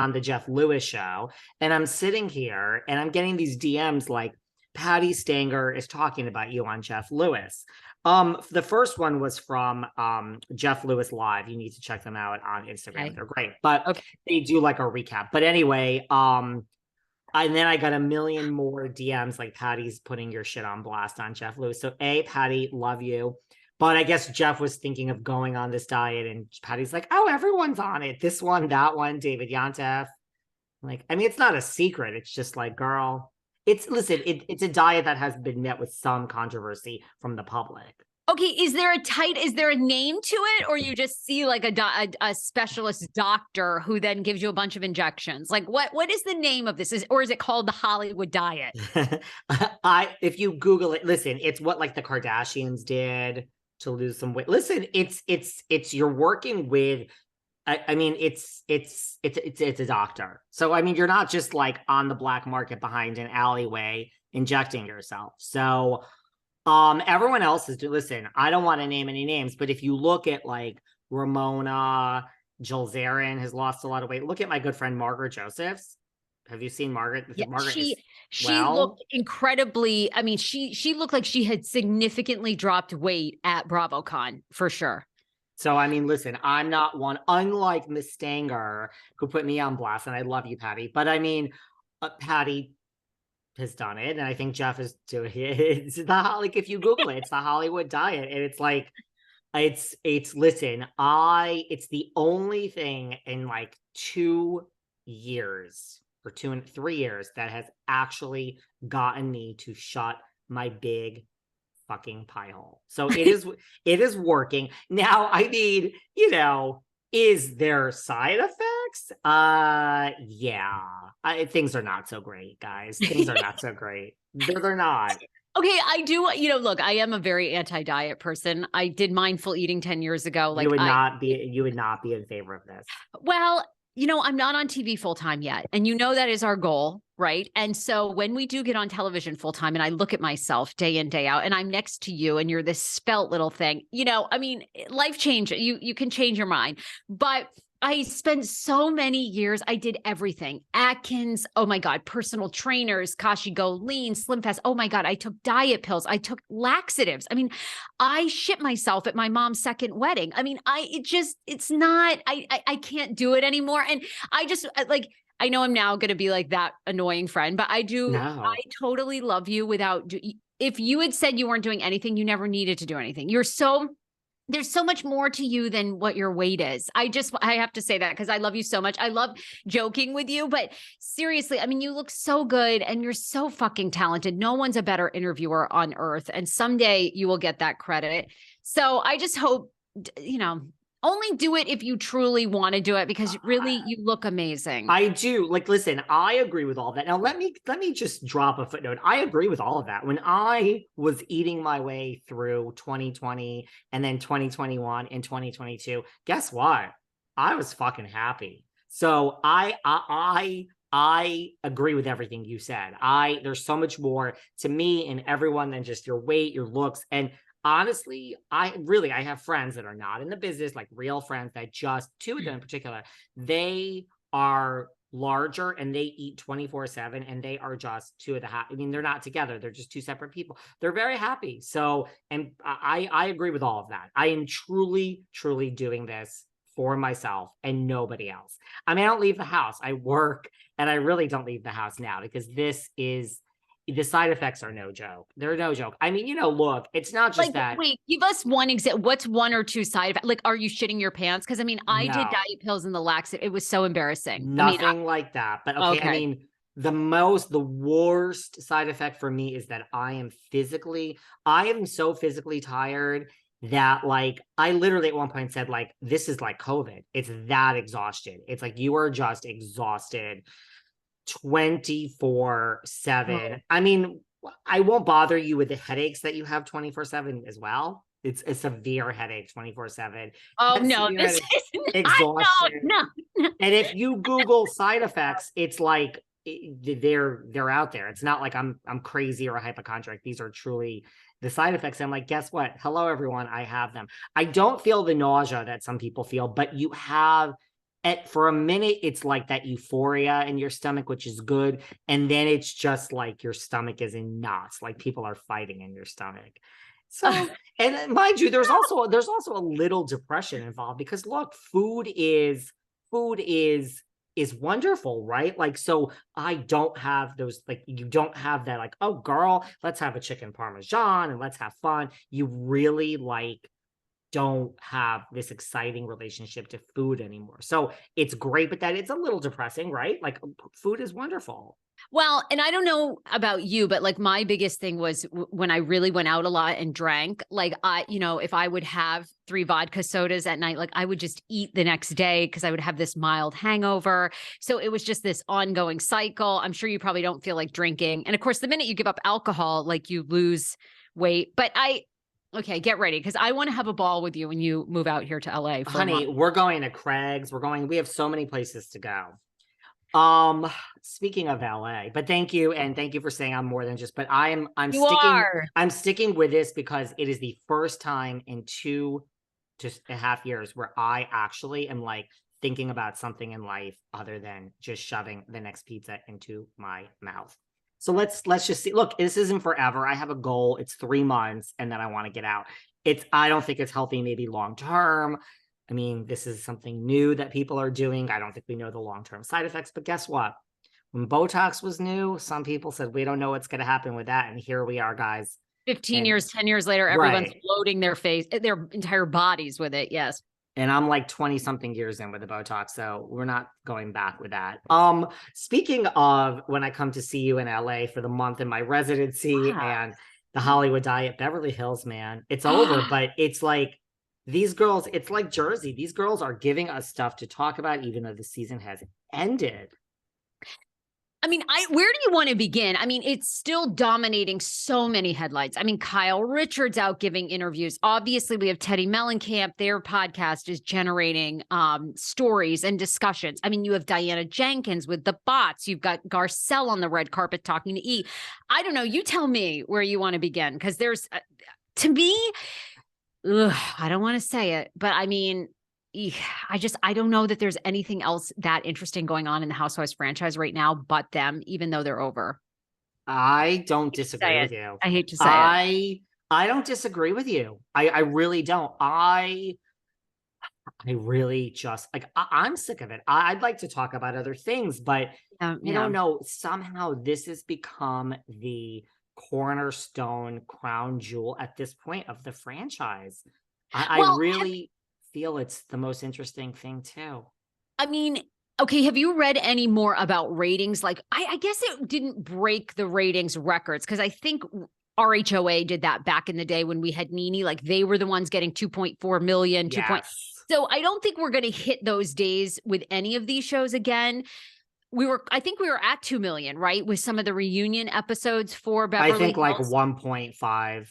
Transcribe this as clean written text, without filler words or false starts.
on the Jeff Lewis show, and I'm sitting here and I'm getting these DMs like, Patty Stanger is talking about you on Jeff Lewis. The first one was from Jeff Lewis Live. You need to check them out on Instagram. Okay. They're great, but Okay. they do like a recap. But anyway, and then I got a million more DMs like, Patty's putting your shit on blast on Jeff Lewis. So Patty, love you. But I guess Jeff was thinking of going on this diet, and Patty's like, oh, everyone's on it. This one, that one, David Yontef. Like, I mean, it's not a secret. It's just like, girl, it's a diet that has been met with some controversy from the public. Okay, is there a name to it, or you just see like a specialist doctor who then gives you a bunch of injections? Like, what is the name of this? Or is it called the Hollywood diet? If you Google it, listen, it's what like the Kardashians did to lose some weight. Listen, it's you're working with. I mean, it's a doctor. So I mean, you're not just like on the black market behind an alleyway injecting yourself. So. Everyone else is listen, I don't want to name any names, but if you look at like Ramona, Jill Zarin has lost a lot of weight. Look at my good friend Margaret Josephs. Have you seen Margaret? Yeah, Margaret she looked incredibly, I mean, she looked like she had significantly dropped weight at BravoCon for sure. So, I mean, listen, I'm not one, unlike Miss Stanger, who put me on blast, and I love you, Patty. But I mean, Patty has done it, and I think Jeff is doing it. It's like, if you Google it, it's the Hollywood diet, and it's like, listen, it's the only thing in like 2 years or 2 and 3 years that has actually gotten me to shut my big fucking pie hole. So it is working. Now, I mean, is there side effects? Yeah. Things are not so great, guys. Things are not so great. They're not. Okay, I do, look, I am a very anti-diet person. I did mindful eating 10 years ago. Like, you would not be in favor of this. Well, I'm not on TV full time yet. And that is our goal, right? And so when we do get on television full time and I look at myself day in, day out, and I'm next to you and you're this spelt little thing, I mean, life change, you can change your mind. But I spent so many years, I did everything. Atkins, oh my God, personal trainers, Kashi Go Lean, Slim Fast. Oh my God, I took diet pills. I took laxatives. I mean, I shit myself at my mom's second wedding. I mean, I can't do it anymore. And I know I'm now going to be like that annoying friend, but I totally love you if you had said you weren't doing anything, you never needed to do anything. There's so much more to you than what your weight is. I have to say that because I love you so much. I love joking with you, but seriously, I mean, you look so good and you're so fucking talented. No one's a better interviewer on earth. And someday you will get that credit. So I just hope, only do it if you truly want to do it, because really you look amazing. I do. Like, listen, I agree with all that. Now, let me just drop a footnote. I agree with all of that. When I was eating my way through 2020 and then 2021 and 2022, guess what? I was fucking happy. So I agree with everything you said. There's so much more to me and everyone than just your weight, your looks, and honestly, I have friends that are not in the business, like real friends that just, 2 of them in particular, they are larger and they eat 24/7 and they are just 2 of the I mean, they're not together. They're just 2 separate people. They're very happy. So, and I agree with all of that. I am truly, truly doing this for myself and nobody else. I mean, I don't leave the house. I work, and I really don't leave the house now because the side effects are no joke. They're no joke. I mean, look, it's not just that. Wait, give us one example. What's 1 or 2 side effects? Like, are you shitting your pants? Because I mean, I did diet pills and the laxative. It was so embarrassing. Nothing like that. But okay, I mean, the worst side effect for me is that I am so physically tired that like, I literally at one point said like, this is like COVID. It's that exhaustion. It's like, you are just exhausted 24/7. I mean, I won't bother you with the headaches that you have 24/7 as well. It's a severe headache 24/7. Oh no, this is exhaustion. No. And if you Google side effects, it's like they're out there. It's not like I'm crazy or a hypochondriac. These are truly the side effects. I'm like, guess what? Hello, everyone. I have them. I don't feel the nausea that some people feel, but you have for a minute, it's like that euphoria in your stomach, which is good. And then it's just like your stomach is in knots, like people are fighting in your stomach. So, and mind you, there's also a little depression involved because look, food is wonderful, right? Like, so I don't have those, like, you don't have that, like, oh girl, let's have a chicken parmesan and let's have fun. You really like don't have this exciting relationship to food anymore. So it's great, but that it's a little depressing, right? Like food is wonderful. Well, and I don't know about you, but like my biggest thing was when I really went out a lot and drank, like if I would have 3 vodka sodas at night, like I would just eat the next day because I would have this mild hangover. So it was just this ongoing cycle. I'm sure you probably don't feel like drinking. And of course, the minute you give up alcohol, like you lose weight. But okay, get ready because I want to have a ball with you when you move out here to LA. Honey, we're going to Craig's. We have so many places to go. Speaking of LA, but thank you for saying I'm more than just, but I'm sticking with this because it is the first time in 2.5 years where I actually am like thinking about something in life other than just shoving the next pizza into my mouth. So let's just see. Look, this isn't forever. I have a goal. It's 3 months and then I want to get out. I don't think it's healthy, maybe long term. I mean, this is something new that people are doing. I don't think we know the long-term side effects, but guess what? When Botox was new, some people said, we don't know what's going to happen with that. And here we are, guys. 15 years, 10 years later, everyone's loading their face, their entire bodies with it. Yes. And I'm like 20 something years in with the Botox. So we're not going back with that. Speaking of when I come to see you in LA for the month in my residency and the Hollywood diet, Beverly Hills, man, it's over, but it's like, these girls, it's like Jersey. These girls are giving us stuff to talk about, even though the season has ended. I mean, where do you want to begin? I mean, it's still dominating so many headlines. I mean, Kyle Richards out giving interviews. Obviously, we have Teddy Mellencamp. Their podcast is generating stories and discussions. I mean, you have Diana Jenkins with the bots. You've got Garcelle on the red carpet talking to E. I don't know. You tell me where you want to begin, because there's, to me, I don't want to say it, but I mean, I don't know that there's anything else that interesting going on in the Housewives franchise right now, but them, even though they're over. I don't disagree with you. I hate to say it. I don't disagree with you. I really don't. I really just like, I'm sick of it. I'd like to talk about other things, but I don't know. Somehow this has become the cornerstone crown jewel at this point of the franchise. I really feel it's the most interesting thing too. I mean, okay, have you read any more about ratings? Like, I guess it didn't break the ratings records because I think RHOA did that back in the day when we had NeNe. Like, they were the ones getting 2.4 million. So I don't think we're going to hit those days with any of these shows again. I think we were at 2 million, right? With some of the reunion episodes for Beverly Hills. I think like 1.5.